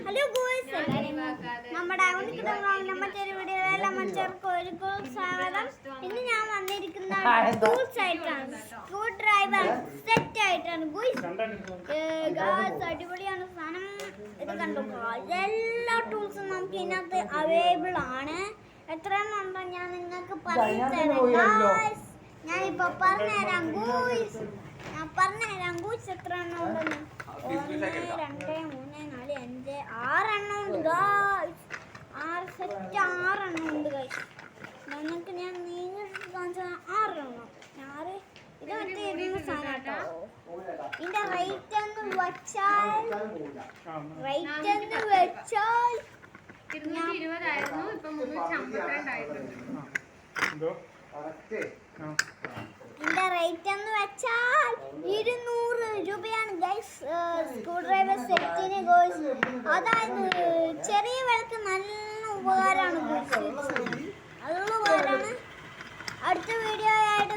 Hello ഗോയ്സ്, നമ്മുടെ മറ്റൊരു വീഡിയോയിലെല്ലാം മറ്റൊരു സ്വാഗതം. ഇന്ന് ഞാൻ വന്നിരിക്കുന്നത് ടൂൾസ് ആയിട്ടാണ്. സ്ക്രൂ ഡ്രൈവർ സെറ്റ് ആയിട്ടാണ് ഗോയ്സ്. അടിപൊളിയാണ് സാധനം. ഇത് കണ്ടു, എല്ലാ ടൂൾസും നമുക്ക് ഇതിനകത്ത് അവൈലബിൾ ആണ്. എത്ര എണ്ണം ഉണ്ടോ ഞാൻ നിങ്ങൾക്ക് പറഞ്ഞു തരാം. ഞാനിപ്പോ പറഞ്ഞുതരാം ഗോയ്സ്. എത്ര എണ്ണം ഉണ്ടെന്ന്. 1 2 3 4 5 6 എണ്ണം ഉണ്ട് ഗായ്സ്. 6 സെറ്റ് 6 എണ്ണം ഉണ്ട് ഗായ്സ്. നിങ്ങൾക്ക് ഞാൻ നിങ്ങൾക്ക് കാണിച്ച 6 എണ്ണം. ഇത് മറ്റേ ഇരുന്ന സാധനം കേട്ടോ. ഇതിന്റെ റേറ്റ് എന്ന് വെച്ചാൽ 220 ആയിരുന്നു. ഇപ്പൊ 352 ആയിട്ടുണ്ട്. ഇതിന്റെ റേറ്റ് എന്ന് വെച്ചാൽ 200 രൂപയാണ് ഗൈസ്. സ്ക്രൂ ഡ്രൈവർ സെറ്റിന് ഗോയ്സ്. അതായത് ചെറിയ വിളക്ക് നല്ല ഉപകാരമാണ് ഗോയ്സ്. നല്ല ഉപകാരമാണ്. അടുത്ത വീഡിയോ ആയിട്ട്